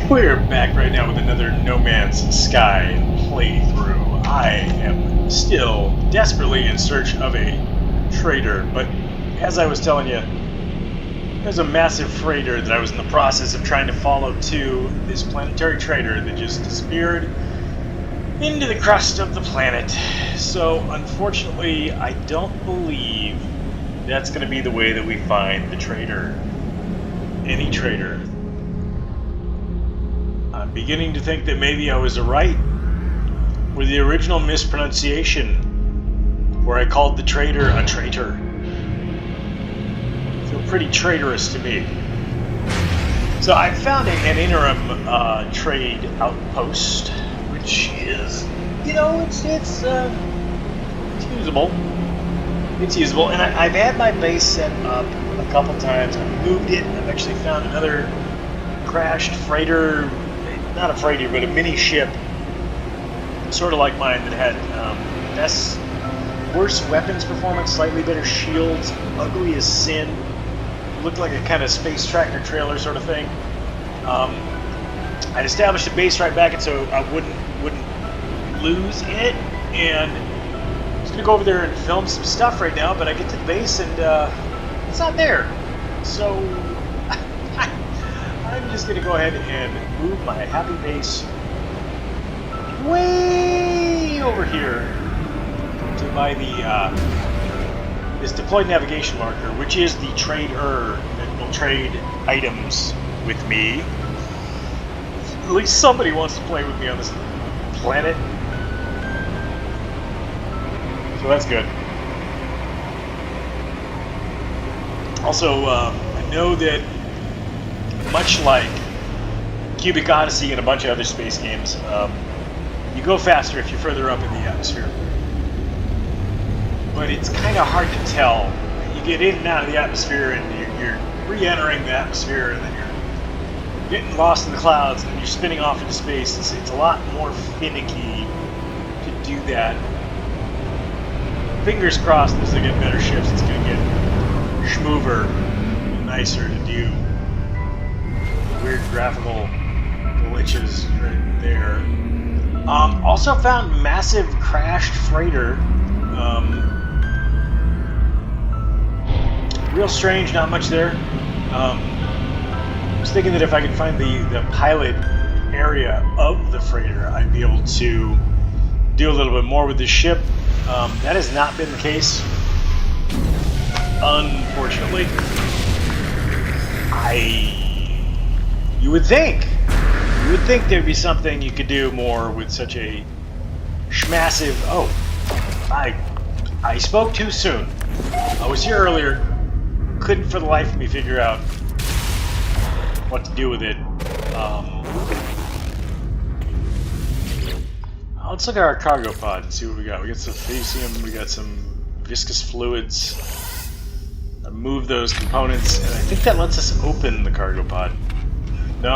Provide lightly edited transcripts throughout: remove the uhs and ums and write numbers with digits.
We're back right now with another No Man's Sky playthrough. I am still desperately in search of a trader, but as I was telling you, there's a massive freighter that I was in the process of trying to follow to this planetary trader that just disappeared into the crust of the planet. So, unfortunately, I don't believe that's going to be the way that we find the trader. Any trader. I'm beginning to think that maybe I was right with the original mispronunciation where I called the trader a traitor. Feel pretty traitorous to me. So I found an interim trade outpost, which is, it's usable. It's usable, and I've had my base set up a couple times. I've moved it. I've actually found another crashed freighter. Not a freighter, but a mini ship, sort of like mine, that had worse weapons performance, slightly better shields, ugly as sin, looked like a kind of space tractor trailer sort of thing. I'd established a base right back, and so I wouldn't lose in it, and I was going to go over there and film some stuff right now, but I get to the base, and it's not there. So I'm just going to go ahead and move my happy base way over here to by this deployed navigation marker, which is the trader that will trade items with me. At least somebody wants to play with me on this planet. So that's good. Also, I know that much like Cubic Odyssey and a bunch of other space games, you go faster if you're further up in the atmosphere. But it's kind of hard to tell. You get in and out of the atmosphere, and you're re-entering the atmosphere, and then you're getting lost in the clouds, and then you're spinning off into space. It's a lot more finicky to do that. Fingers crossed as they get better ships, it's going to get schmoover and nicer to do. Weird graphical glitches right there. Also found massive crashed freighter. Real strange, not much there. I was thinking that if I could find the pilot area of the freighter, I'd be able to do a little bit more with the ship. That has not been the case, unfortunately. You would think there'd be something you could do more with such a massive. Oh, I spoke too soon. I was here earlier. Couldn't for the life of me figure out what to do with it. Let's look at our cargo pod and see what we got. We got some Facium, we got some viscous fluids. I moved those components, and I think that lets us open the cargo pod. No?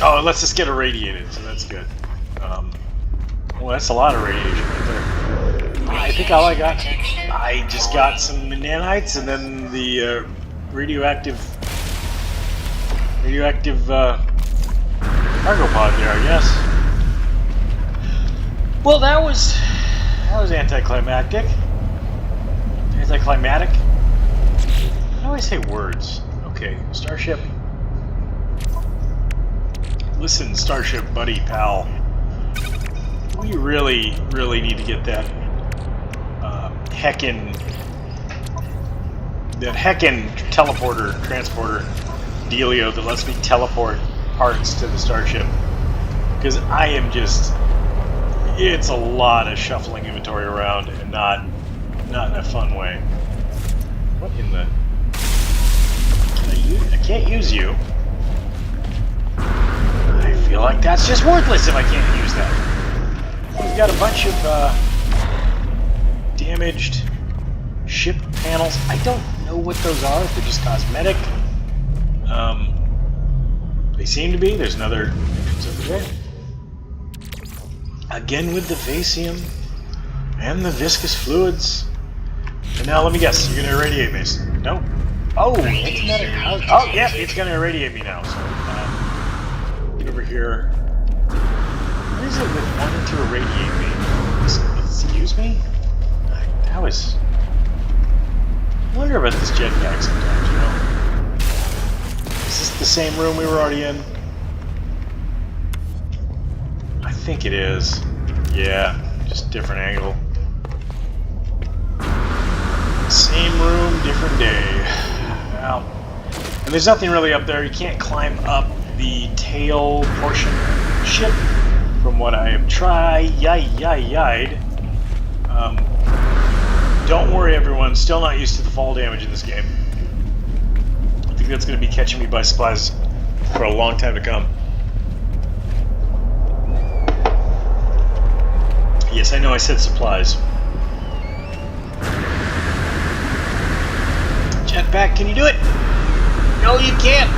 Oh, it lets us get irradiated, so that's good. Well, that's a lot of radiation right there. I think all I got, I just got some nanites, and then the radioactive cargo pod there, I guess. Well, that was anticlimactic. Anticlimactic? How do I say words? Okay, Starship. Listen, Starship, buddy, pal. We really, really need to get that heckin' transporter dealio that lets me teleport parts to the Starship. Because I am just... It's a lot of shuffling inventory around, and not in a fun way. What in the... I can't use you. I feel like that's just worthless if I can't use that. We've got a bunch of damaged ship panels. I don't know what those are, if they're just cosmetic. They seem to be. There's another entrance over there. Again with the Facium and the viscous fluids. And now let me guess, you're going to irradiate me. No. Oh, it's another... Oh, yeah, it's going to irradiate me now. So, here. What is it with wanting to irradiate me? Excuse me? That was... I wonder about this jetpack sometimes, you know? Is this the same room we were already in? I think it is. Yeah, just different angle. Same room, different day. Well, and there's nothing really up there. You can't climb up the tail portion of the ship, from what I have tried. Don't worry, everyone. Still not used to the fall damage in this game. I think that's going to be catching me by surprise for a long time to come. Yes, I know I said supplies. Jetpack, can you do it? No, you can't.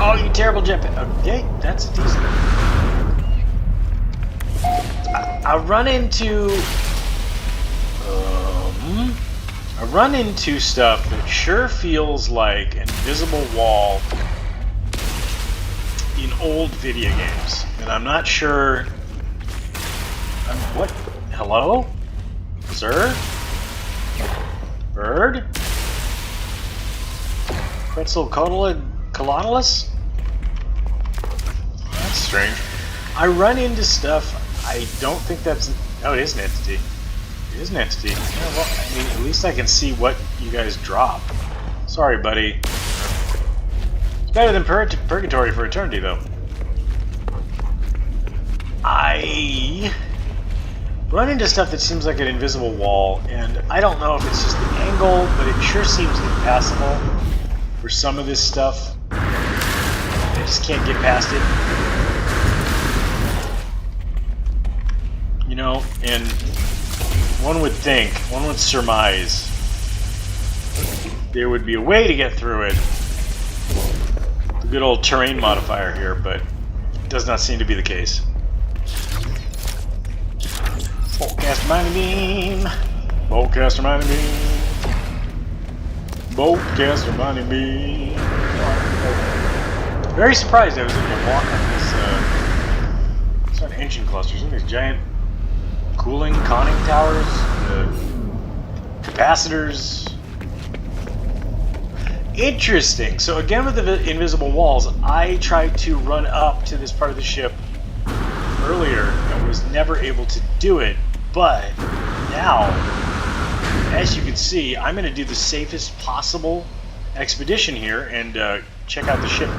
Oh, you terrible jetpack. Okay, that's decent. I run into stuff that sure feels like an invisible wall in old video games, and I'm not sure. What? Hello, sir? Bird? Pretzel colodilus? That's strange. I run into stuff. I don't think that's... Oh, it is an entity. It is an entity. Yeah, well, I mean, at least I can see what you guys drop. Sorry, buddy. It's better than Purgatory for Eternity, though. I run into stuff that seems like an invisible wall, and I don't know if it's just the angle, but it sure seems impassable for some of this stuff. I just can't get past it. You know, and one would think, one would surmise, there would be a way to get through it. The good old terrain modifier here, but it does not seem to be the case. Boltcaster mining beam. Boltcaster mining beam. Boltcaster mining beam. Very surprised I was able to walk on this sort of engine clusters. Look at these giant cooling, conning towers, capacitors. Interesting. So again with the invisible walls, I tried to run up to this part of the ship earlier and was never able to do it. But now, as you can see, I'm going to do the safest possible expedition here and check out the ship.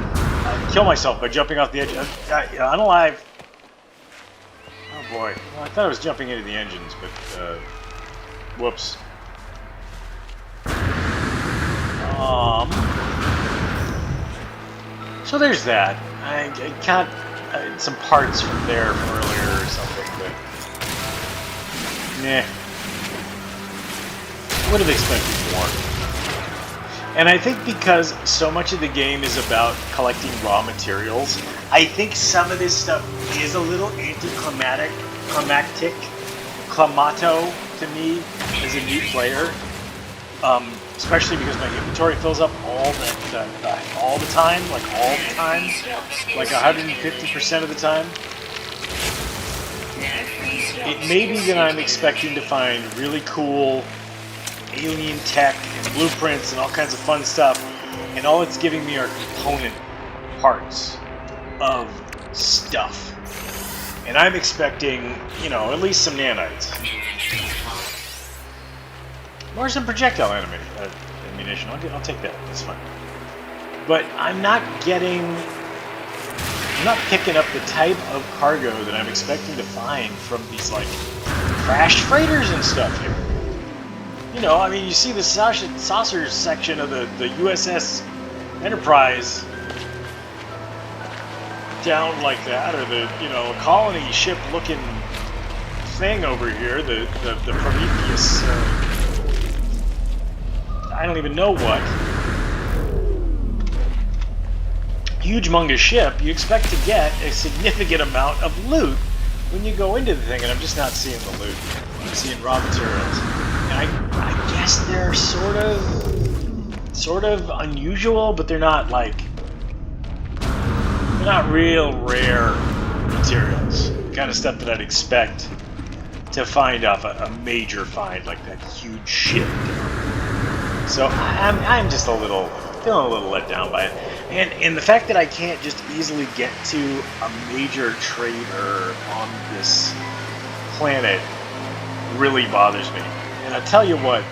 Kill myself by jumping off the edge. Unalive. Oh boy. Well, I thought I was jumping into the engines, but whoops. So there's that. I got some parts from there from earlier or something, but nah. Would have expected more. And I think because so much of the game is about collecting raw materials, I think some of this stuff is a little anticlimactic, clamato to me as a new player. Especially because my inventory fills up all the time, like 150% of the time. It may be that I'm expecting to find really cool alien tech and blueprints and all kinds of fun stuff, and all it's giving me are component parts of stuff. And I'm expecting, you know, at least some nanites. Or some projectile ammunition. I'll take that. That's fine. But I'm not picking up the type of cargo that I'm expecting to find from these, like, crashed freighters and stuff here. You know, I mean, you see the saucers section of the USS Enterprise down like that, or the, you know, colony ship-looking thing over here, the Prometheus... I don't even know what. Huge humongous ship, you expect to get a significant amount of loot when you go into the thing, and I'm just not seeing the loot. I'm seeing raw materials. And I guess they're sort of unusual, but they're not like They're not real rare materials. The kind of stuff that I'd expect to find off a major find like that huge ship. So I'm just feeling a little let down by it, and the fact that I can't just easily get to a major trader on this planet really bothers me. And I tell you what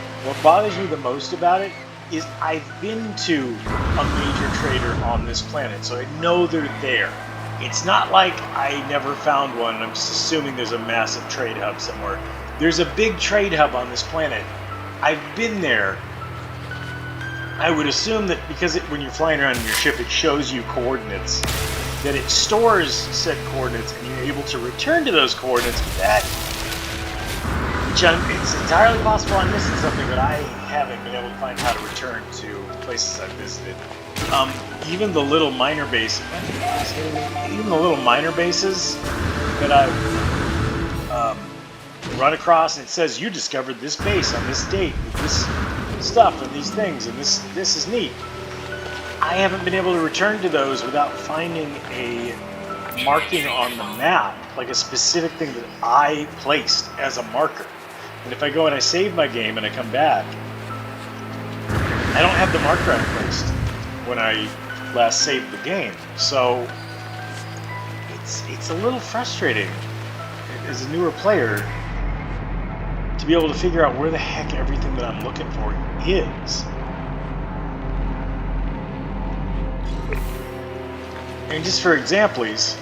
bothers me the most about it is I've been to a major trader on this planet, so I know they're there. It's not like I never found one, and I'm just assuming there's a massive trade hub somewhere. There's a big trade hub on this planet. I've been there. I would assume that because when you're flying around in your ship, it shows you coordinates, that it stores said coordinates, and you're able to return to those coordinates with that. It's entirely possible I'm missing something, but I haven't been able to find how to return to places I've visited. Even the little minor bases that I've run across, and it says you discovered this base on this date with this stuff and these things, and this is neat. I haven't been able to return to those without finding a marking on the map, like a specific thing that I placed as a marker. And if I go and I save my game and I come back, I don't have the marker I placed when I last saved the game. So it's a little frustrating as a newer player to be able to figure out where the heck everything that I'm looking for is. And just for examples,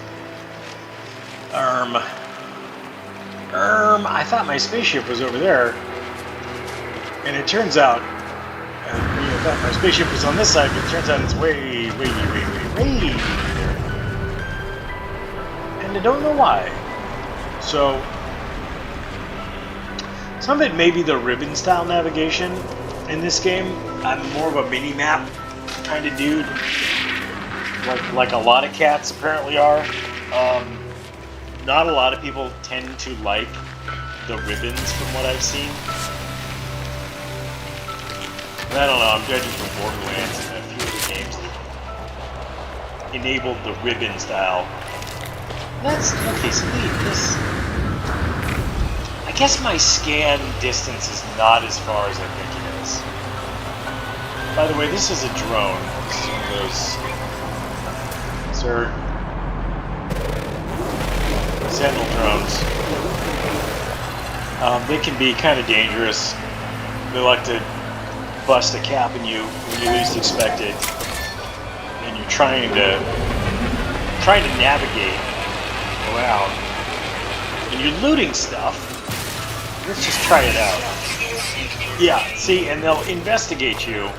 I thought my spaceship was over there, and it turns out, I thought my spaceship was on this side, but it turns out it's way there. And I don't know why. So, some of it may be the ribbon style navigation in this game. I'm more of a mini-map kind of dude, like a lot of cats apparently are. Not a lot of people tend to like the ribbons from what I've seen. I don't know, I'm judging from Borderlands and a few of the games that enabled the ribbon style. That's okay, so this. I guess my scan distance is not as far as I think it is. By the way, this is a drone. This is one of those. Sir. Sentinel drones. They can be kind of dangerous. They like to bust a cap in you when you least expect it, and you're trying to navigate around, and you're looting stuff. Let's just try it out. Yeah, see, and they'll investigate you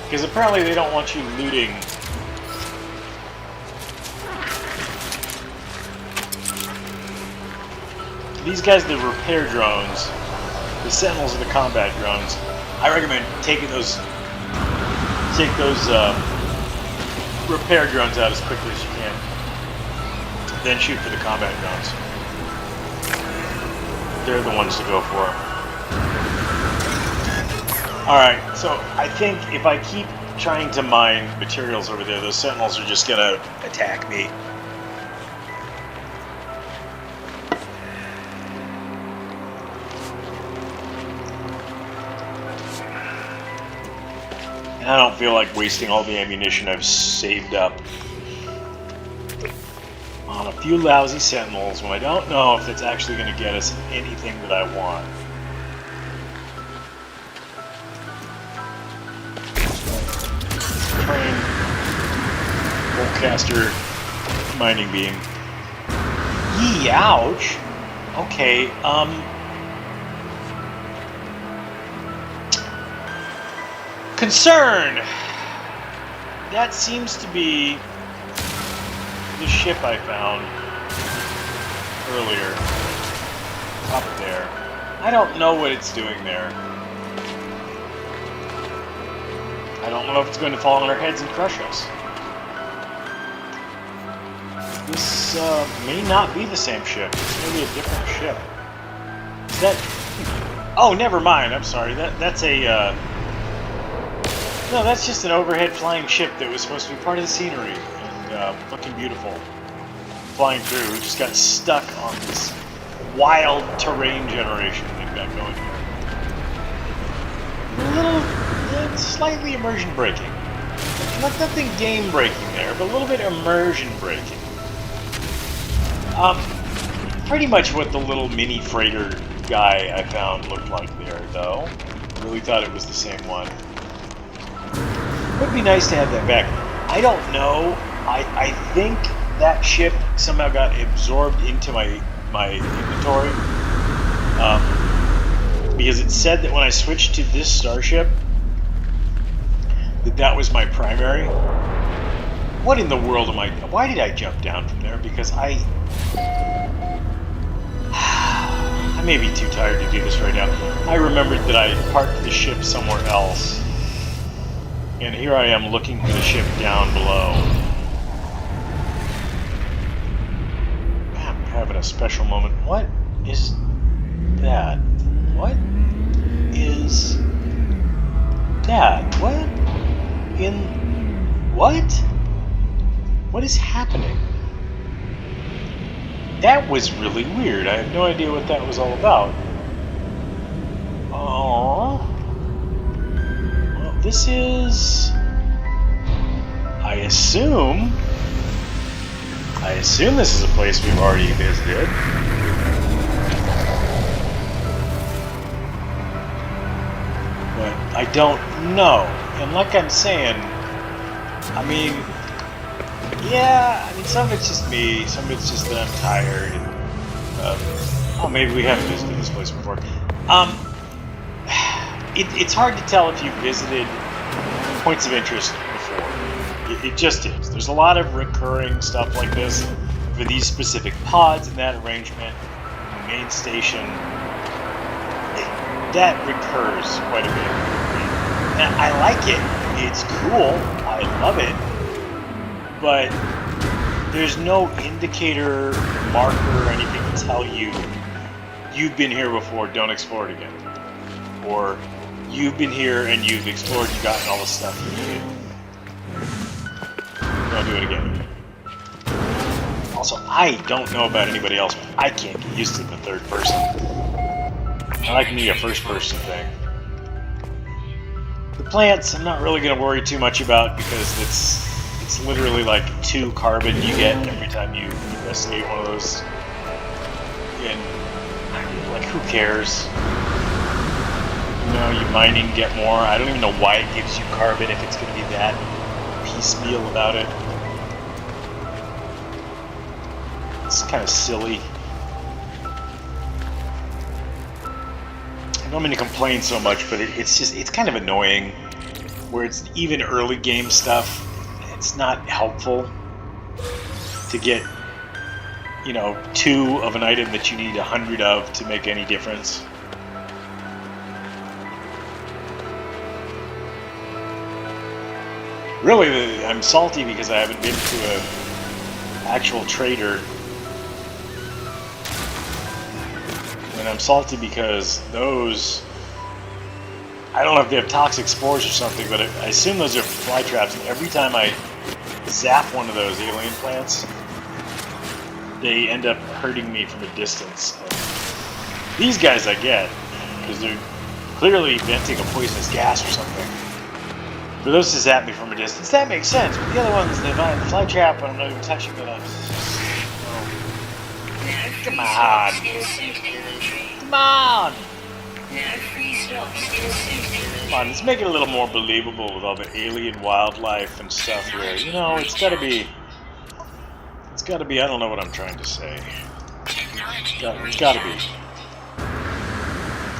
because apparently they don't want you looting. These guys, the repair drones, the Sentinels are the combat drones. I recommend take those repair drones out as quickly as you can. Then shoot for the combat drones. They're the ones to go for. Alright, so I think if I keep trying to mine materials over there, those Sentinels are just gonna attack me. I don't feel like wasting all the ammunition I've saved up on a few lousy Sentinels when I don't know if it's actually going to get us anything that I want. Train, Volcaster, mining beam. Yee, ouch! Okay, Concern! That seems to be the ship I found earlier. Up there. I don't know what it's doing there. I don't know if it's going to fall on our heads and crush us. This may not be the same ship. It's maybe a different ship. Is that... Oh, never mind. I'm sorry. That's a... No, that's just an overhead flying ship that was supposed to be part of the scenery. And looking beautiful, flying through. We just got stuck on this wild terrain generation they've got going here. A little, slightly immersion breaking. Like nothing game breaking there, but a little bit immersion breaking. Pretty much what the little mini freighter guy I found looked like there, though. Really thought it was the same one. Would be nice to have that back. I don't know. I think that ship somehow got absorbed into my inventory. Because it said that when I switched to this starship, that was my primary. What in the world am I... Why did I jump down from there? Because I may be too tired to do this right now. I remembered that I parked the ship somewhere else. And here I am looking for the ship down below. I'm having a special moment. What is that? What is that? What? What? What is happening? That was really weird. I have no idea what that was all about. Oh. Well, this is... I assume this is a place we've already visited. But I don't know. And like I'm saying, I mean, yeah, I mean, some of it's just me, some of it's just that I'm tired. And, oh, maybe we haven't visited this place before. It's hard to tell if you've visited points of interest before. It just is. There's a lot of recurring stuff like this for these specific pods and that arrangement. The main station, that recurs quite a bit. And I like it. It's cool. I love it. But there's no indicator, marker, or anything to tell you you've been here before, don't explore it again. Or you've been here and you've explored, you've gotten all the stuff you needed. Don't do it again. Also, I don't know about anybody else, but I can't get used to the third person. I like me a first person thing. The plants, I'm not really going to worry too much about because it's literally like 2 carbon you get every time you investigate one of those. And like, who cares? You know, you mining, get more. I don't even know why it gives you carbon if it's going to be that piecemeal about it. It's kind of silly. I don't mean to complain so much, but it's kind of annoying where it's even early game stuff. It's not helpful to get, 2 of an item that you need 100 of to make any difference. Really, I'm salty because I haven't been to an actual trader. And I'm salty because those, I don't know if they have toxic spores or something, but I assume those are fly traps, and every time I zap one of those alien plants, they end up hurting me from a distance. And these guys I get, because they're clearly venting a poisonous gas or something. For those to zap me from a distance, that makes sense, but the other ones, they find the fly trap and I'm not even touching it. Come on! Come on! Come on, let's make it a little more believable with all the alien wildlife and stuff here. It's gotta be, I don't know what I'm trying to say. It's gotta be.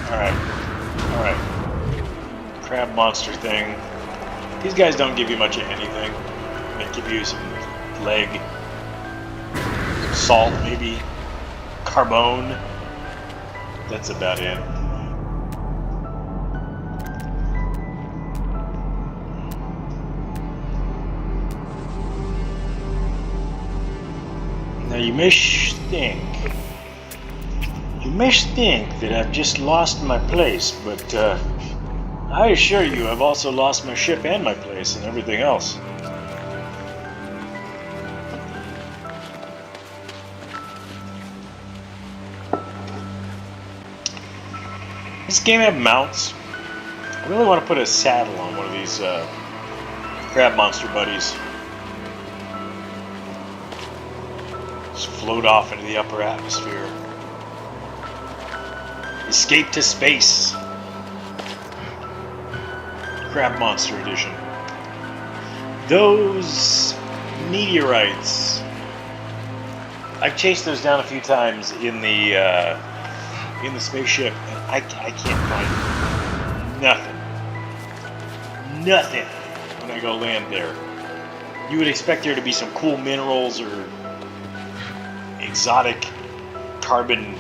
Alright. Crab monster thing. These guys don't give you much of anything. They give you some leg, salt maybe, carbone. That's about it. Now you may think that I've just lost my place, but I assure you I've also lost my ship and my place and everything else. This game have mounts. I really want to put a saddle on one of these crab monster buddies. Just float off into the upper atmosphere. Escape to space. Crab Monster Edition. Those meteorites. I've chased those down a few times in the spaceship, and I can't find nothing when I go land there. You would expect there to be some cool minerals or exotic carbon,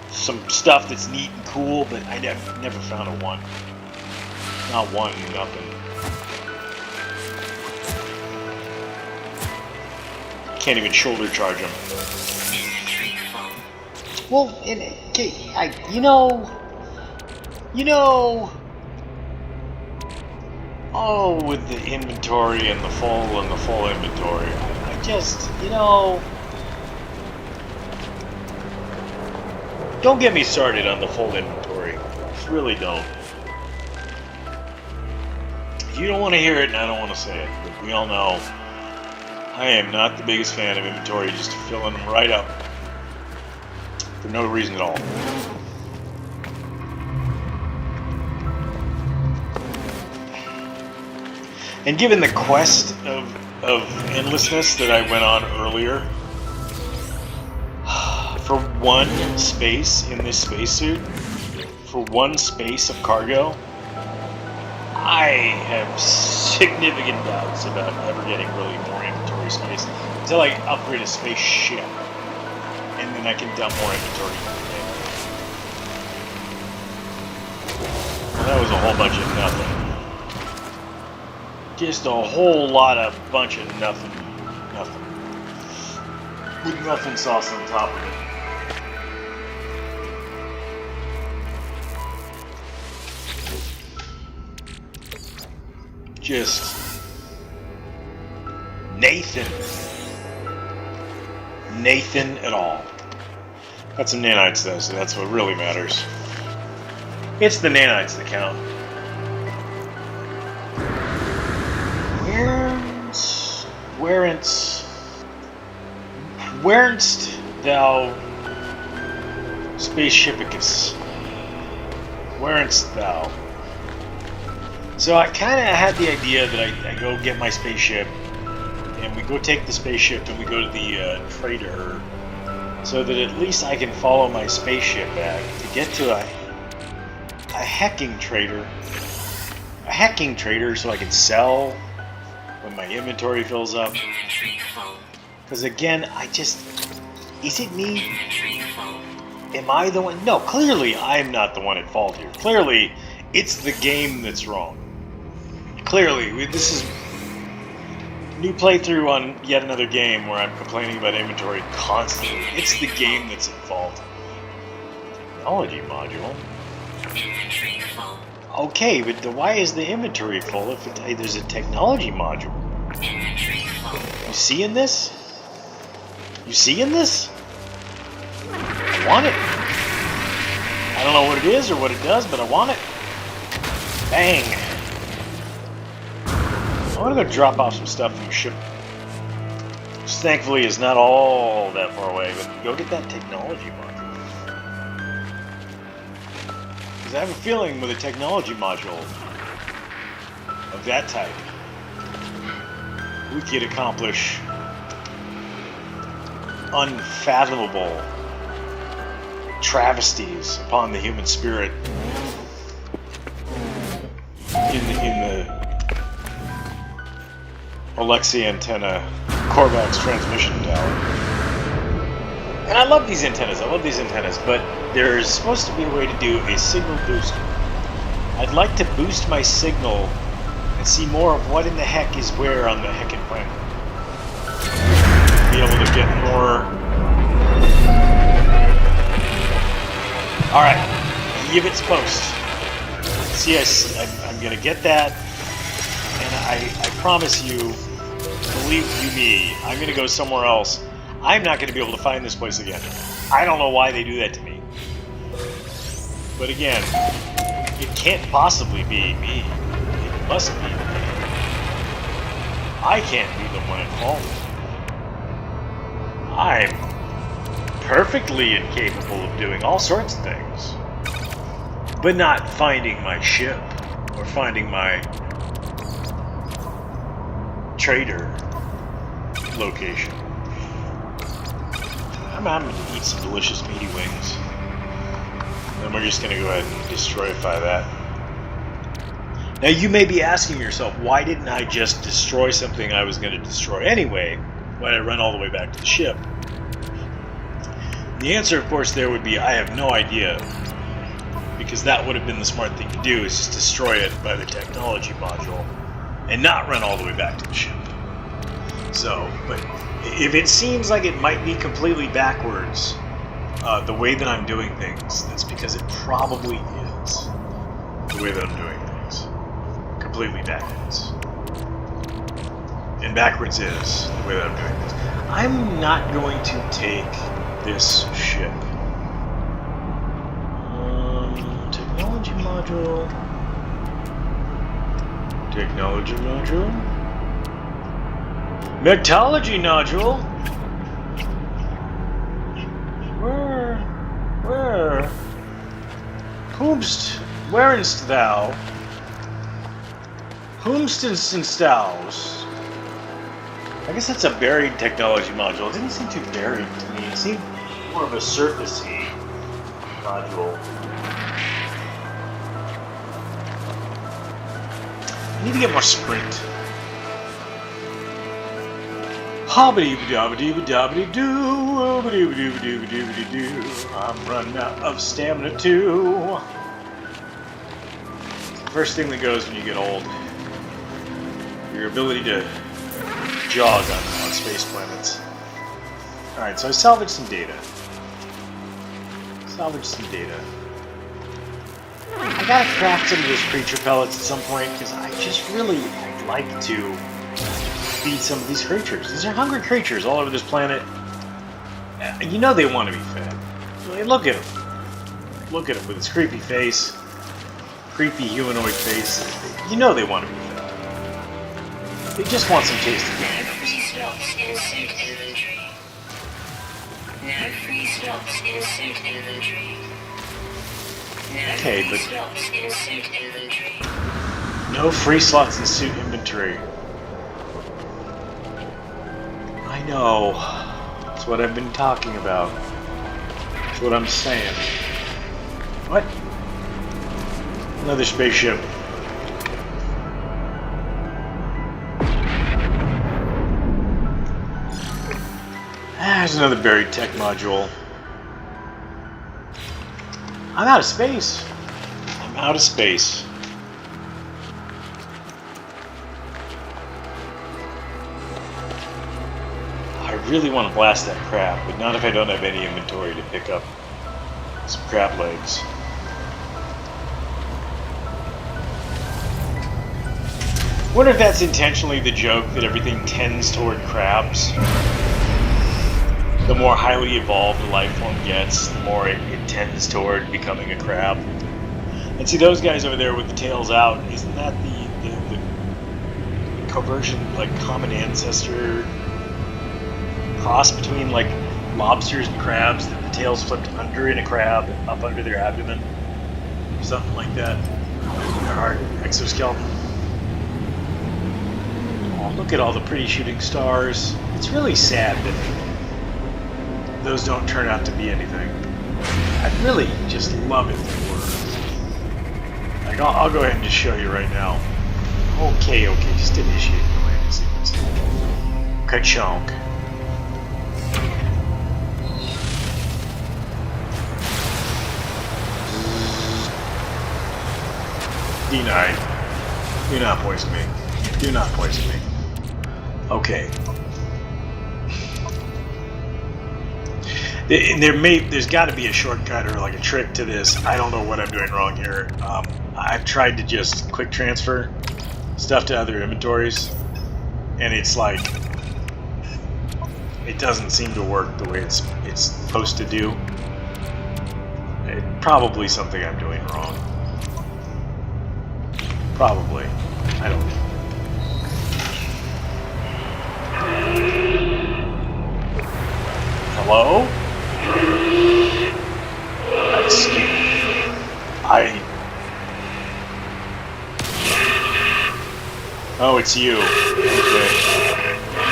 some stuff that's neat and cool, but I never found a one. Not one, nothing. Can't even shoulder charge them. Well, oh, with the inventory and the full inventory, I just, don't get me started on the full inventory. Just really don't. You don't want to hear it, and I don't want to say it, but we all know I am not the biggest fan of inventory, just filling them right up for no reason at all. And given the quest of endlessness that I went on earlier, for one space in this spacesuit, for one space of cargo, I have significant doubts about ever getting really more inventory space until I upgrade a spaceship, and then I can dump more inventory into the game. Well, that was a whole bunch of nothing. Just a whole lot of bunch of nothing. Nothing. With nothing sauce on top of it. Just Nathan at all. Got some nanites though, so that's what really matters. It's the nanites that count. Where'n'st thou, spaceshipicus? Where'n'st thou? So I kind of had the idea that I go get my spaceship, and we go take the spaceship and we go to the trader, so that at least I can follow my spaceship back to get to a hacking trader. A hacking trader so I can sell when my inventory fills up. Because again, is it me? Am I the one? No, clearly I'm not the one at fault here. Clearly, it's the game that's wrong. Clearly, this is new playthrough on yet another game where I'm complaining about inventory constantly. It's the game that's at fault. Technology module. Okay, but why is the inventory full if there's a technology module? You seeing this? You seeing this? I want it. I don't know what it is or what it does, but I want it. Bang. I'm gonna go drop off some stuff from the ship. Which thankfully is not all that far away, but go get that technology module. Because I have a feeling with a technology module of that type, we could accomplish unfathomable travesties upon the human spirit in the Alexei antenna Korvax transmission tower. And I love these antennas, but there's supposed to be a way to do a signal boost. I'd like to boost my signal and see more of what in the heck is where on the heckin' planet. Be able to get more. Alright, give its post. See, I'm gonna get that, and I promise you, believe you me, I'm gonna go somewhere else. I'm not gonna be able to find this place again. I don't know why they do that to me. But again, it can't possibly be me. It must be me. I can't be the one at fault. I'm perfectly incapable of doing all sorts of things, but not finding my ship or finding my trader location. I'm going to eat some delicious meaty wings. Then we're just going to go ahead and destroyify that. Now you may be asking yourself, why didn't I just destroy something I was going to destroy anyway? Why did I run all the way back to the ship? The answer, of course, there would be, I have no idea. Because that would have been the smart thing to do, is just destroy it by the technology module and not run all the way back to the ship. So, but if it seems like it might be completely backwards, the way that I'm doing things, that's because it probably is the way that I'm doing things. Completely backwards. And backwards is the way that I'm doing things. I'm not going to take this ship. Technology module. Technology module. Metallurgy nodule. Where? Where'nst thou? Whomst'nst thous? I guess that's a buried technology module. It didn't seem too buried to me. It seemed more of a surfacey module. I need to get more sprint. Hobbity-dabba-dee-doo, I'm running out of stamina too. First thing that goes when you get old. Your ability to jog on space planets. Alright, so I salvaged some data. I gotta craft some of those creature pellets at some point, because I'd like to feed some of these creatures. These are hungry creatures all over this planet. You know they want to be fed. Look at him. Look at him with his creepy face. Creepy humanoid face. You know they want to be fed. They just want some tasty food. No free slots in suit inventory. No free slots in suit inventory. Okay, but slots in suit inventory. No free slots in suit inventory. I know. That's what I've been talking about. That's what I'm saying. What? Another spaceship. There's another buried tech module. I'm out of space. I'm out of space. I really want to blast that crab, but not if I don't have any inventory to pick up some crab legs. Wonder if that's intentionally the joke that everything tends toward crabs. The more highly evolved a life form gets, the more it tends toward becoming a crab. And see those guys over there with the tails out, isn't that the conversion, like common ancestor cross between like lobsters and crabs, that the tails flipped under in a crab, up under their abdomen? Something like that. Their heart, exoskeleton. Oh, look at all the pretty shooting stars. It's really sad that those don't turn out to be anything. I'd really just love it if they were. Like, I'll go ahead and just show you right now. Okay, just initiate the landing sequence. Ka-chonk. Denied. Do not poison me. Do not poison me. Okay. There's got to be a shortcut or like a trick to this. I don't know what I'm doing wrong here. I've tried to just quick transfer stuff to other inventories, and it's like it doesn't seem to work the way it's supposed to do. Probably something I'm doing wrong. Probably. I don't know. Hello? Oh, it's you. Okay.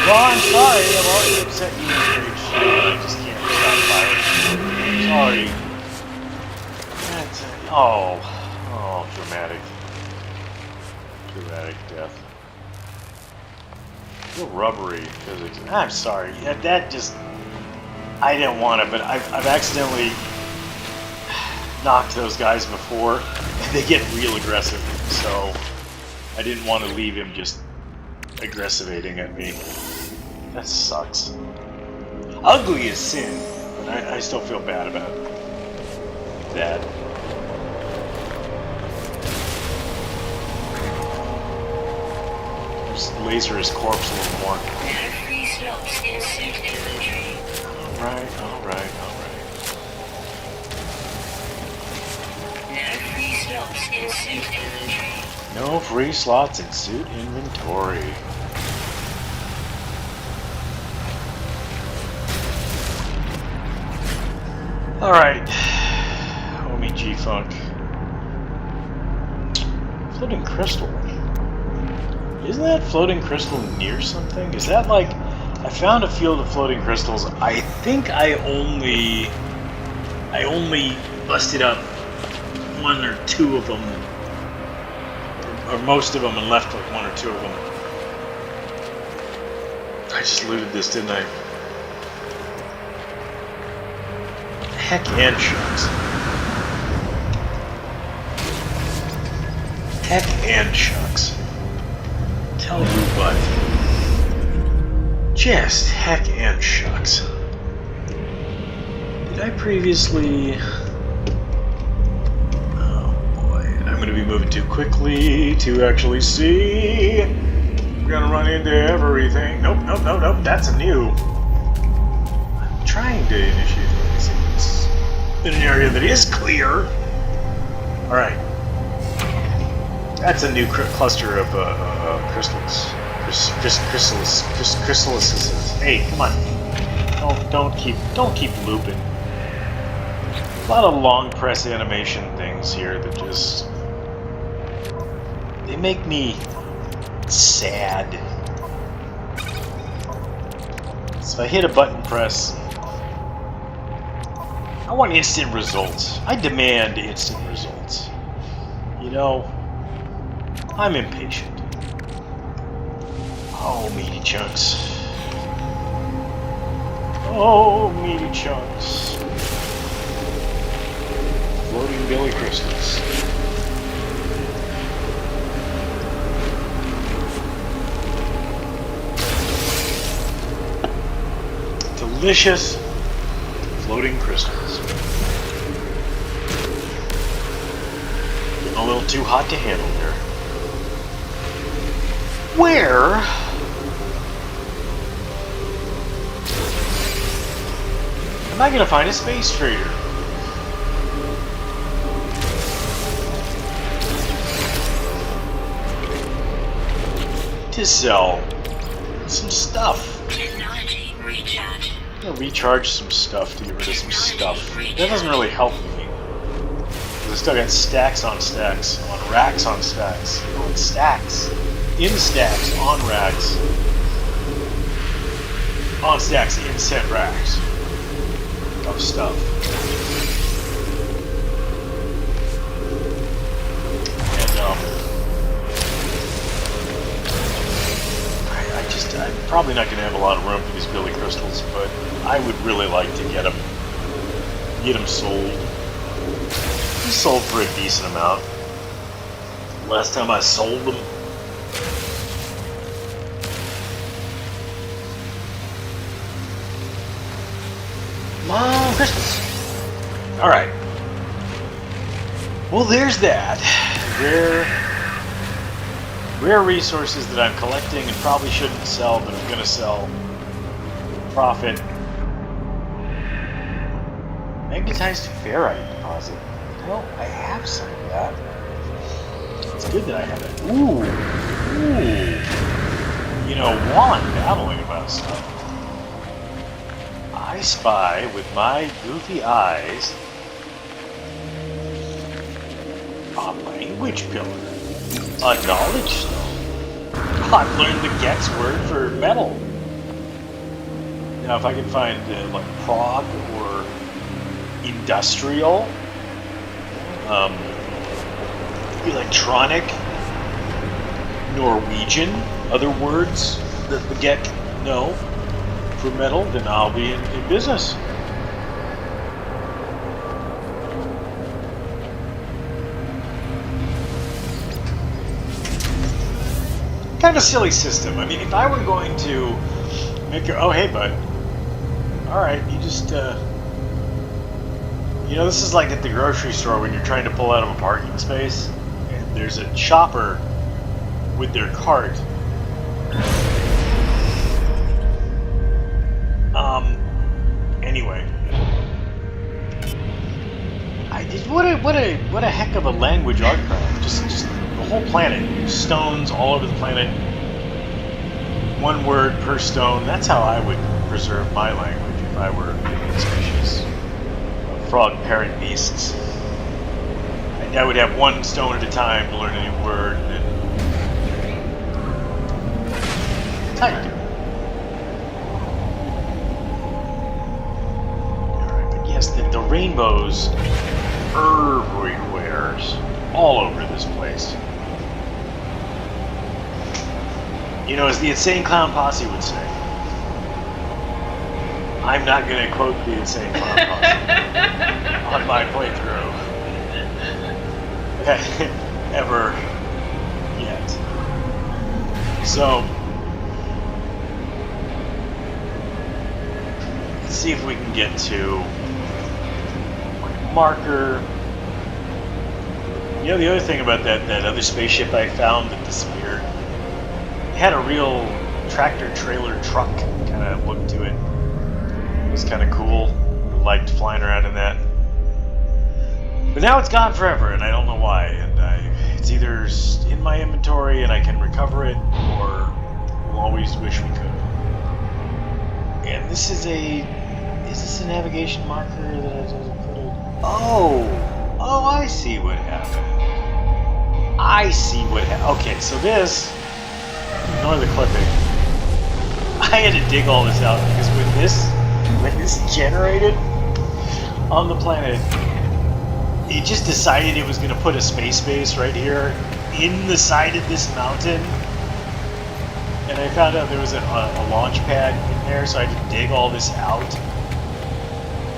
Well, I'm sorry. I've already upset you, Mr. H. I just can't stop firing. Sorry. Oh, dramatic. Dramatic death. Real rubbery physics. I'm sorry. Yeah, that just... I didn't want it, but I've accidentally knocked those guys before. They get real aggressive, so I didn't want to leave him just aggressivating at me. That sucks. Ugly as sin, but I still feel bad about that. Just laser his corpse a little more. No free slots in suit inventory. Alright. No free slots in suit inventory. No free slots in suit inventory. Alright. Homie G-Funk. Floating crystal. Isn't that floating crystal near something? Is that like... I found a field of floating crystals. I think I only busted up one or two of them, or most of them, and left like one or two of them. I just looted this, didn't I? Heck and shucks. Heck and shucks. Tell you what. Just heck and shucks. Did I previously... Oh boy, I'm going to be moving too quickly to actually see. I'm going to run into everything. Nope, that's a new. I'm trying to initiate this in an area that is clear. Alright. That's a new cluster of crystals. Chrysalises. Hey, come on. Don't keep looping. A lot of long press animation things here that just... they make me sad. So I hit a button press. I want instant results. I demand instant results. You know, I'm impatient. Oh, meaty chunks. Oh, meaty chunks. Floating billy crystals. Delicious floating crystals. Getting a little too hot to handle here. Where... am I gonna find a space trader? To sell some stuff. Technology recharge. I'm gonna recharge some stuff to get rid of some stuff. That doesn't really help me. Because I still got stacks on stacks, on racks on stacks, on stacks, in stacks, on racks, on stacks, in set racks of stuff. And I'm probably not going to have a lot of room for these billy crystals, but I would really like to get them sold. They sold for a decent amount. Last time I sold them. Mom, Christmas. All right. Well, there's that. Rare resources that I'm collecting and probably shouldn't sell, but I'm going to sell. Profit. Magnetized ferrite. composite. Well, I have some of that. It's good that I have it. Ooh. You know, while I'm babbling about stuff, I spy with my goofy eyes a language pillar, a knowledge stone. I've learned the Gex word for metal. Now, if I can find like prog or industrial, electronic, Norwegian, other words that the Gek know for metal, then I'll be in business. Kind of a silly system. I mean, if I were going to make your... Oh, hey, bud. Alright, you just, You know, this is like at the grocery store when you're trying to pull out of a parking space, and there's a shopper with their cart. Anyway. I did... What a heck of a language artcraft. Just the whole planet. Stones all over the planet. One word per stone. That's how I would preserve my language if I were a species of frog parent beasts. I would have one stone at a time to learn a new word, and that's how you do it. Alright, but yes, the rainbows everywhere, all over this place. You know, as the Insane Clown Posse would say, I'm not going to quote the Insane Clown Posse on my playthrough. Ever yet. So, let's see if we can get to marker. You know, the other thing about that other spaceship I found that disappeared, it had a real tractor trailer truck kind of look to it. It was kind of cool. I liked flying around in that. But now it's gone forever, and I don't know why. And it's either in my inventory and I can recover it, or we'll always wish we could. And this is a... Is this a navigation marker that I just put it? Oh, I see what happened. Okay, so this... Ignore the clipping. I had to dig all this out because when this generated on the planet, it just decided it was going to put a space base right here in the side of this mountain. And I found out there was a launch pad in there, so I had to dig all this out.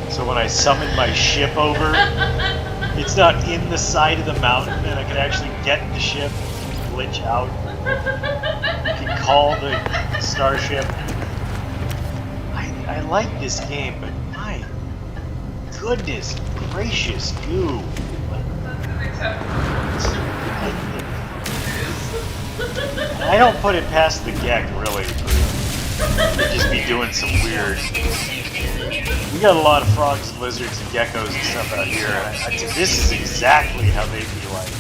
So when I summoned my ship over, it's not in the side of the mountain, and I can actually get the ship, glitch out. You can call the starship. I like this game, but my goodness gracious, goo. I don't put it past the Gek, really, to just be doing some weird... We got a lot of frogs and lizards and geckos and stuff out here, and this is exactly how they'd be like.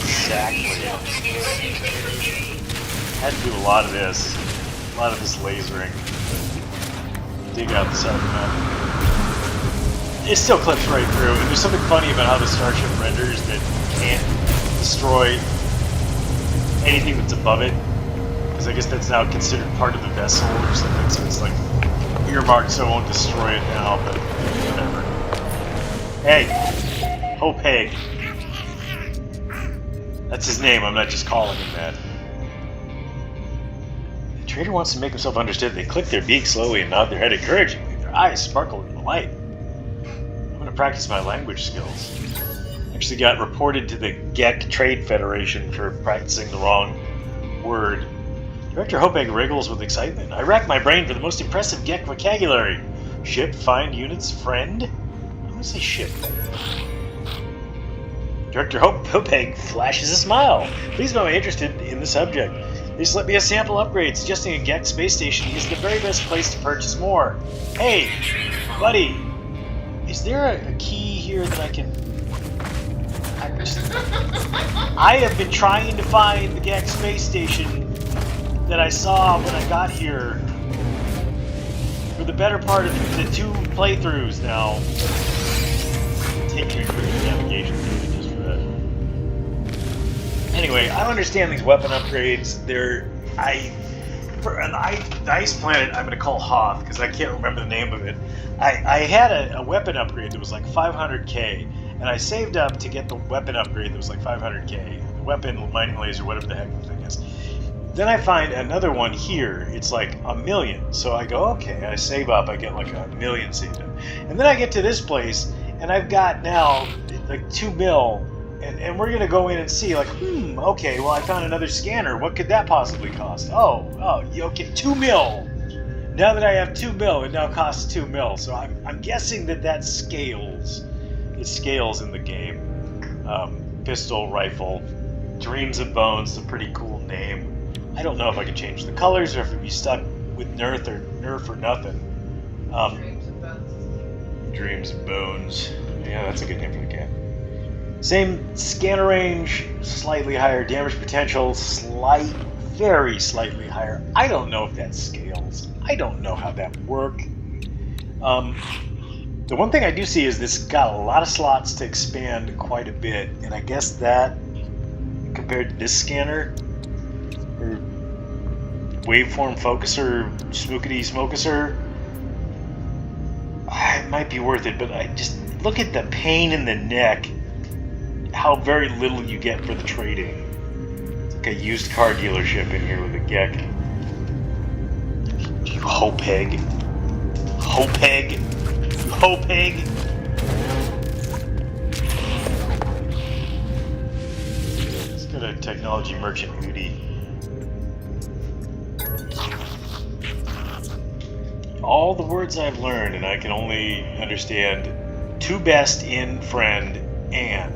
Exactly. Had to do a lot of this lasering. Dig out the side of the mountain. It still clips right through, and there's something funny about how the starship renders that can't destroy anything that's above it, because I guess that's now considered part of the vessel or something, so it's like earmarked so it won't destroy it now, but whatever. Hey! Hopeg. That's his name, I'm not just calling him that. The trader wants to make himself understood. They click their beak slowly and nod their head encouragingly. Their eyes sparkle in the light. I'm gonna practice my language skills. Actually got reported to the Gek Trade Federation for practicing the wrong word. Director Hopeg wriggles with excitement. I rack my brain for the most impressive Gek vocabulary. Ship, find units, friend? I'm gonna say ship. Director Hopeg flashes a smile. Please know I'm interested in the subject. They just let me a sample upgrade, suggesting a Gek space station is the very best place to purchase more. Hey, buddy. Is there a key here that I can... I have been trying to find the Gek space station that I saw when I got here for the better part of the 2 playthroughs now. Continuing with the navigation data just for that. Anyway, I don't understand these weapon upgrades. For an ice planet, I'm going to call Hoth because I can't remember the name of it. I had a weapon upgrade that was like 500k, and I saved up to get the weapon upgrade that was like 500k. The weapon, mining laser, whatever the heck the thing is. Then I find another one here. It's like 1,000,000. So I go, okay, I save up. I get like 1,000,000 saved up. And then I get to this place, and I've got now like 2 mil. And we're going to go in and see, like, okay, well, I found another scanner. What could that possibly cost? Oh, okay, 2 mil. Now that I have 2 mil, it now costs 2 mil. So I'm guessing that scales. It scales in the game. Pistol, rifle, Dreams of Bones, a pretty cool name. I don't know if I can change the colors or if it'd be stuck with Nerf or nothing. Dreams of Bones. Yeah, that's a good name for the game. Same scanner range, slightly higher damage potential, very slightly higher. I don't know if that scales. I don't know how that works. The one thing I do see is this got a lot of slots to expand quite a bit, and I guess that, compared to this scanner, or waveform focuser, smookity smokuser, it might be worth it, but I just look at the pain in the neck. How very little you get for the trading. It's like a used car dealership in here with a Gek. You ho-peg. Ho-peg. You ho-peg. Let's go to Technology Merchant Udi. All the words I've learned, and I can only understand 2 best in friend and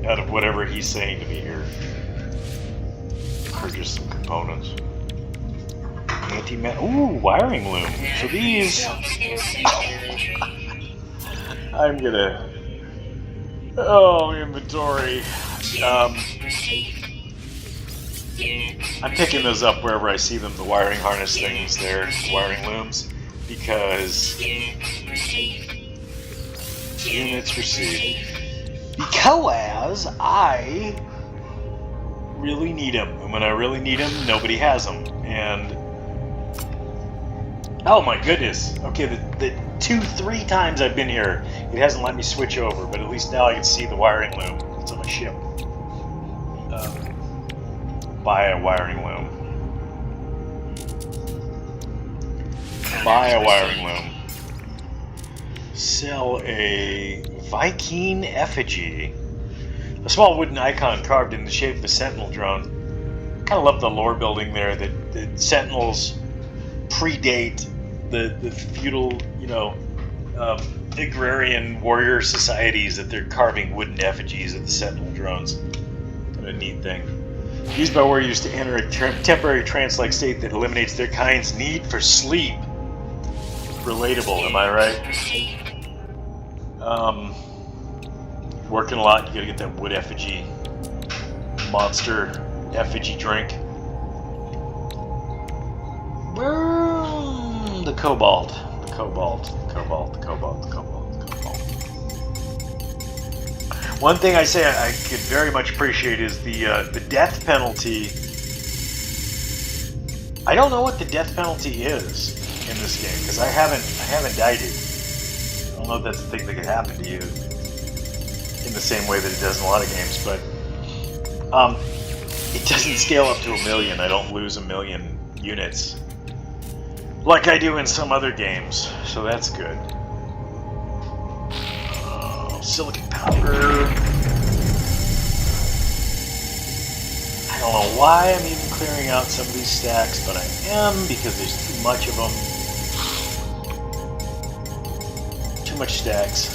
out of whatever he's saying to me here. Purchase some components. Ooh, wiring loom. So these... I'm gonna... Oh, inventory. I'm picking those up wherever I see them, the wiring harness things there, wiring looms, because... Units received. Because I really need them, and when I really need them, nobody has them. And oh my goodness! Okay, the 2-3 times I've been here, it hasn't let me switch over, but at least now I can see the wiring loom. It's on my ship. Buy a wiring loom. Buy a wiring loom. Sell a Viking effigy. A small wooden icon carved in the shape of a sentinel drone. Kind of love the lore building there that sentinels predate the feudal, agrarian warrior societies, that they're carving wooden effigies of the sentinel drones. Kind of a neat thing. Used by warriors to enter a temporary trance-like state that eliminates their kind's need for sleep. Relatable, am I right? Working a lot, you gotta get that wood effigy, monster effigy drink. The cobalt. One thing I say I could very much appreciate is the death penalty. I don't know what the death penalty is in this game because I haven't died it. I don't know if that's a thing that could happen to you in the same way that it does in a lot of games, but it doesn't scale up to 1,000,000. I don't lose 1,000,000 units like I do in some other games, so that's good. Silicon powder. I don't know why I'm even clearing out some of these stacks, but I am, because there's too much of them. Too much stacks.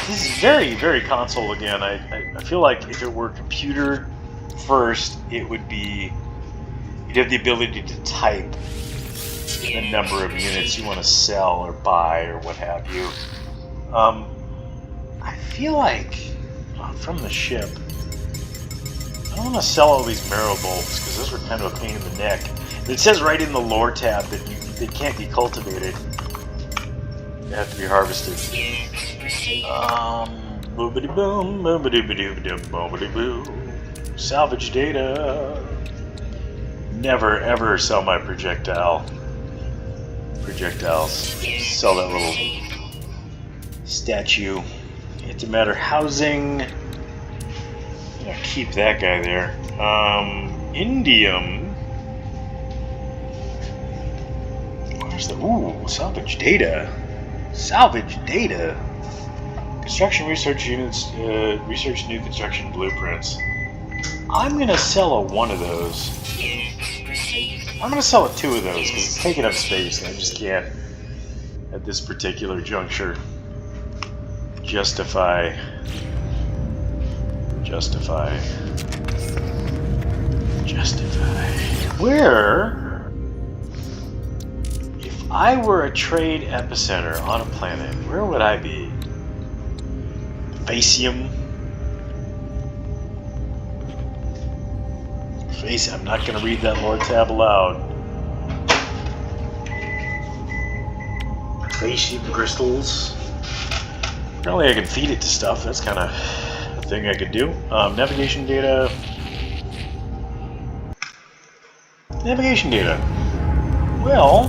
This is very, very console again. I feel like if it were computer first, it would be... You'd have the ability to type the number of units you want to sell or buy or what have you. I feel like from the ship, I don't want to sell all these marrow bolts because those were kind of a pain in the neck. And it says right in the lore tab that they can't be cultivated; they have to be harvested. Boobity boom, boobity boom, boobity boom. Salvage data. Never ever sell my projectiles. Sell that little statue. Antimatter housing. Yeah, keep that guy there. Indium. Where's the salvage data? Salvage data. Construction research units. Research new construction blueprints. I'm gonna sell one of those. I'm gonna sell two of those because it's taking up space and I just can't, at this particular juncture, justify. Where, if I were a trade epicenter on a planet, where would I be? Facium. I'm not going to read that lore tab aloud. Facium crystals. Apparently I can feed it to stuff. That's kind of a thing I could do. Navigation data. Well,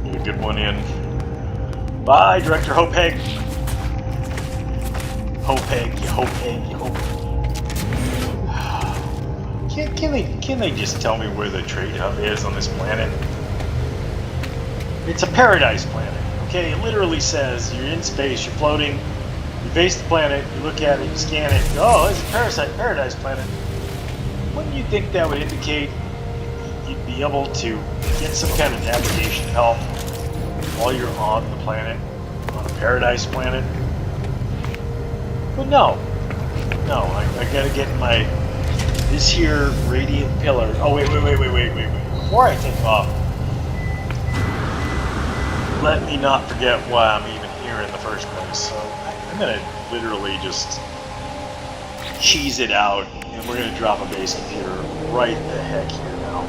get a good one in. Bye, Director Hopeg. Hopeg. Can they just tell me where the trade hub is on this planet? It's a paradise planet, okay? It literally says you're in space, you're floating, you face the planet, you look at it, you scan it, oh, it's a paradise planet. Wouldn't you think that would indicate you'd be able to get some kind of navigation help while you're on the planet, on a paradise planet? But no, I gotta get this here radiant pillar. Oh, wait. Before I take off, let me not forget why I'm even here in the first place. So I'm gonna literally just cheese it out, and we're gonna drop a base computer right the heck here now.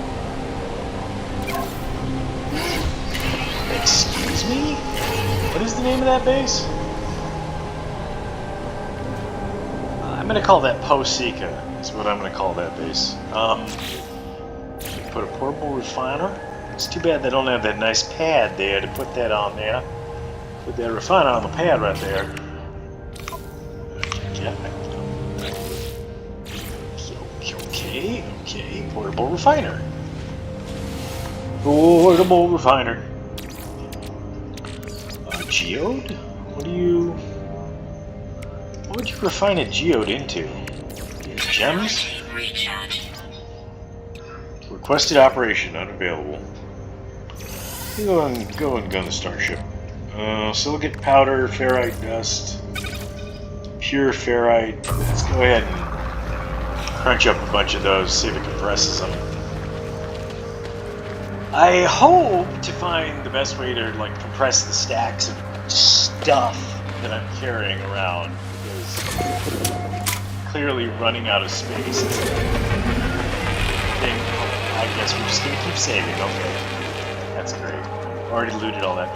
Excuse me? What is the name of that base? I'm gonna call that Posika. That's what I'm gonna call that base. Put a portable refiner. It's too bad they don't have that nice pad there to put that on there. Put that refiner on the pad right there. Okay. Portable refiner. Geode? What would you refine a geode into? Gems? Requested operation unavailable. Go and gun the starship. Silicate powder, ferrite dust, pure ferrite. Let's go ahead and crunch up a bunch of those, see if it compresses them. I hope to find the best way to compress the stacks of stuff that I'm carrying around, because clearly running out of space is a thing. I guess we're just gonna keep saving. Okay, that's great. Already looted all that.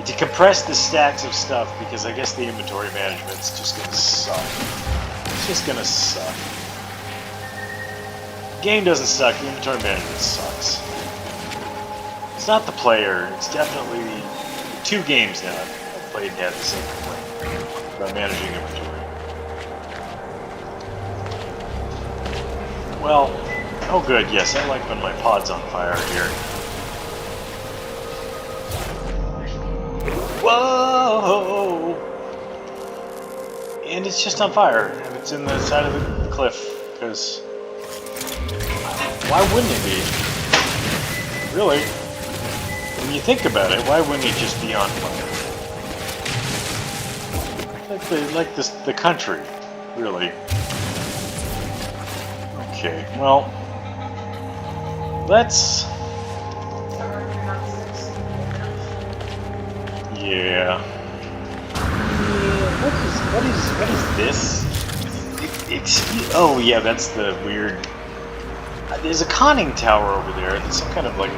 To compress the stacks of stuff, because I guess the inventory management's just gonna suck. It's just gonna suck. The game doesn't suck, the inventory management sucks. It's not the player, it's definitely the two games now I've played and had the same complaint about managing inventory. Well, oh good, yes, I like when my pod's on fire here. Whoa! And it's just on fire, and it's in the side of the cliff, because why wouldn't it be? Really? When you think about it, why wouldn't it just be on fire? Like the country, really. Okay, well, Let's... Yeah. What is this? Excuse... Oh, yeah, that's the weird... There's a conning tower over there. It's some kind of like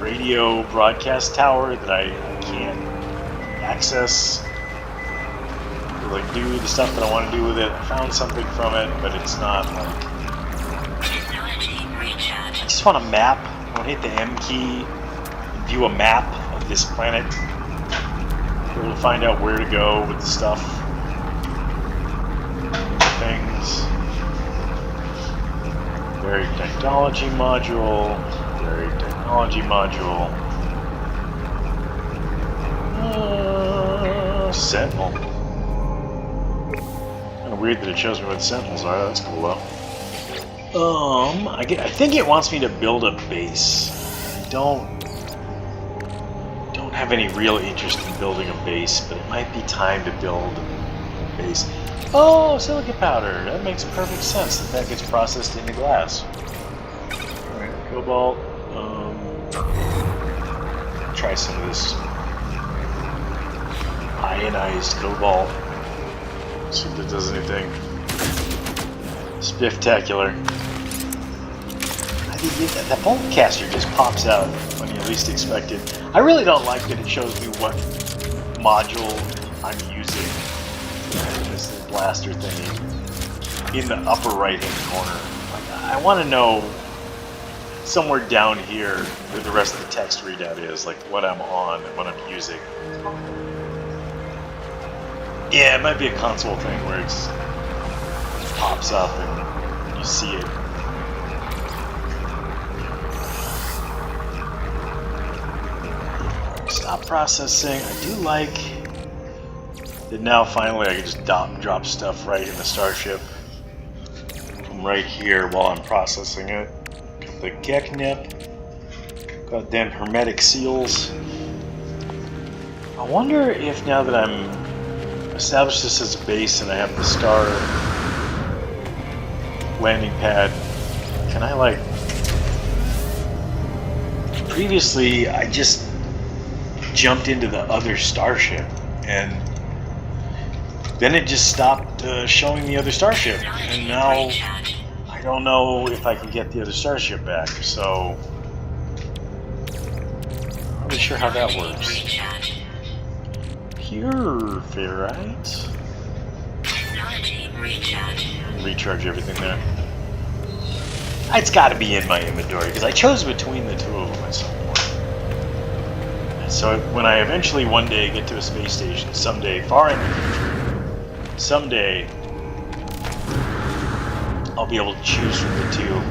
radio broadcast tower that I can't access to like do the stuff that I want to do with it. I found something from it, but it's not like... I just want a map. I want to hit the M key and view a map of this planet. Be able to find out where to go with the stuff. Things. Varied technology module. Varied technology module. Sentinel. Kind of weird that it shows me where the Sentinels are. That's cool though. I think it wants me to build a base. I don't have any real interest in building a base, but it might be time to build a base. Oh, silica powder. That makes perfect sense that gets processed into glass. Alright, cobalt. Try some of this ionized cobalt. See if that does anything. Spectacular. That bolt caster just pops out when you least expect it. I really don't like that it shows me what module I'm using. This blaster thingy in the upper right hand corner. Like, I want to know somewhere down here where the rest of the text readout is, like what I'm on and what I'm using. Yeah, it might be a console thing where it just pops up and you see it. Stop processing. I do like that now finally I can just drop stuff right in the starship. From right here while I'm processing it. Got the Geknip. Goddamn hermetic seals. I wonder if now that I'm established this as a base and I have the star landing pad, can I like... Previously I just jumped into the other starship and then it just stopped showing the other starship, and now I don't know if I can get the other starship back, so I'm not really sure how that works. Pure ferrite. Recharge everything there. It's got to be in my inventory because I chose between the two of them at some point. So when I eventually one day get to a space station, someday far in the future, someday I'll be able to choose from the two.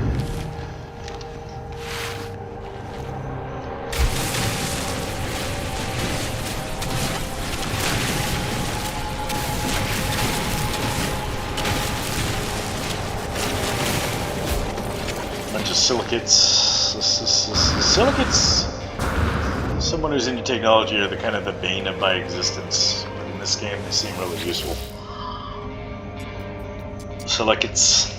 Bunch of silicates. Silicates. Someone who's into technology are the kind of the bane of my existence. But in this game, they seem really useful. Silicates.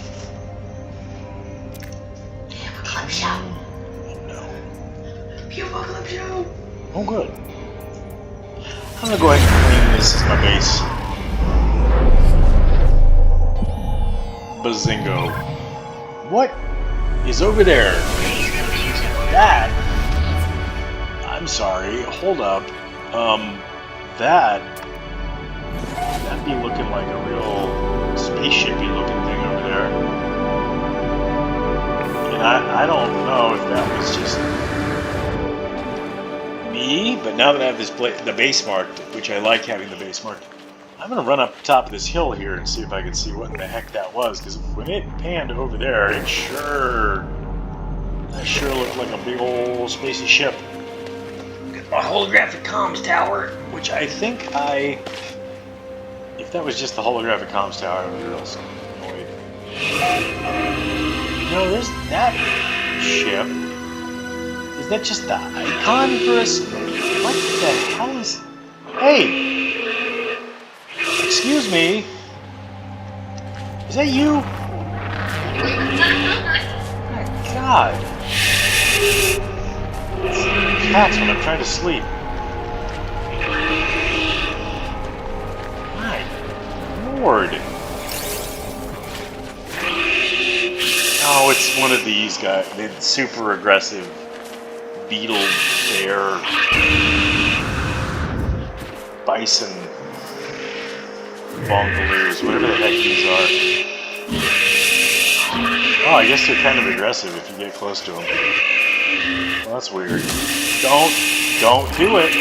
Apocalypse Show. No. The Apocalypse Show. Oh, good. I'm gonna go ahead and claim this as my base. Bazingo. What is over there? That? I'm sorry, hold up. That'd be looking like a real spaceshipy looking thing over there. And I don't know if that was just me, but now that I have this the base marked, which I like having the base marked, I'm gonna run up the top of this hill here and see if I can see what the heck that was, because when it panned over there, it sure looked like a big old spacey ship. A holographic comms tower, which I think if that was just the holographic comms tower, I was real annoyed. No, there's that ship. Is that just the icon for us? What the hell is... Hey! Excuse me? Is that you? My God. Cats when I'm trying to sleep. My lord. Oh, it's one of these guys. The super aggressive beetle bear bison bongaloos, whatever the heck these are. Oh, I guess they're kind of aggressive if you get close to them. Well, that's weird. Don't do it.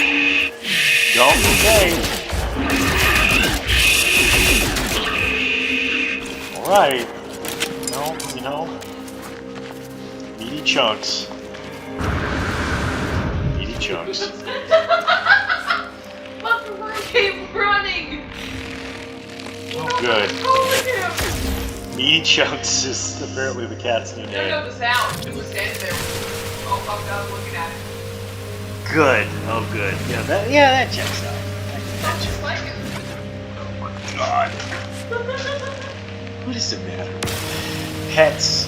Don't, okay. Alright. No, you know, meaty chunks. Meaty chunks. Buffalo came running. Oh, good. Holy him. Meaty chunks is apparently the cat's new I name. know the sound. It was standing there. Oh, fuck, I was looking at it. Good. Oh, good. Yeah, that checks out. Sounds just like it. Oh my god. What is the matter with pets?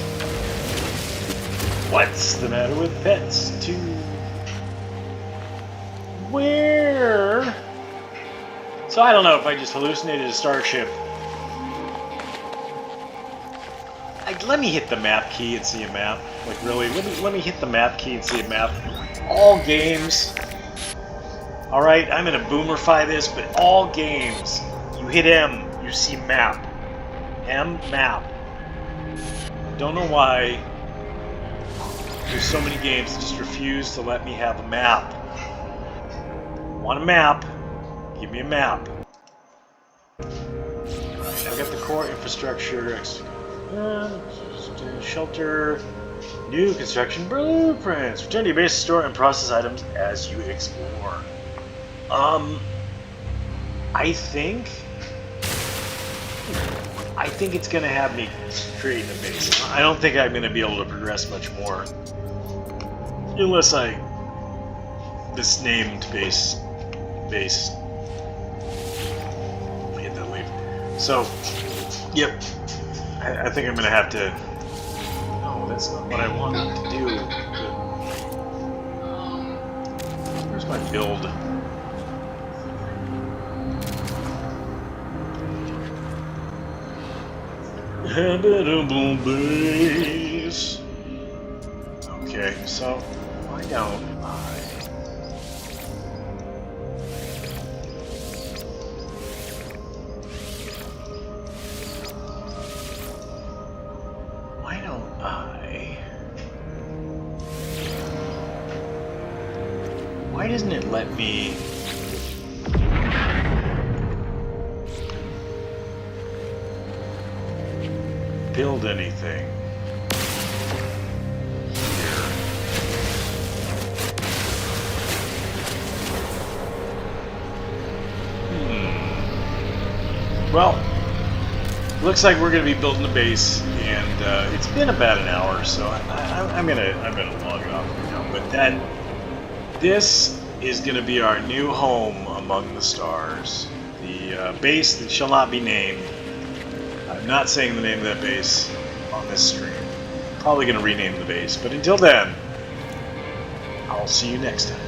What's the matter with pets? Where? So I don't know if I just hallucinated a starship. Let me hit the map key and see a map. Like really, let me hit the map key and see a map. All games. All right, I'm gonna boomerify this, but all games. You hit M, you see map. M map. Don't know why. There's so many games that just refuse to let me have a map. Want a map? Give me a map. I've got the core infrastructure, shelter, new construction blueprints. Return to your base, store and process items as you explore. I think it's gonna have me creating a base. I don't think I'm gonna be able to progress much more unless I this named base. Hit that leave. So, yep. I think I'm gonna have to. No, that's not what I wanted to do. Where's my build? Habitable base. Okay, so why don't why doesn't it let me build anything here? Well, looks like we're going to be building a base, and it's been about an hour, so I'm gonna log it off right now. But this is going to be our new home among the stars. The base that shall not be named. I'm not saying the name of that base on this stream. Probably going to rename the base, but until then, I'll see you next time.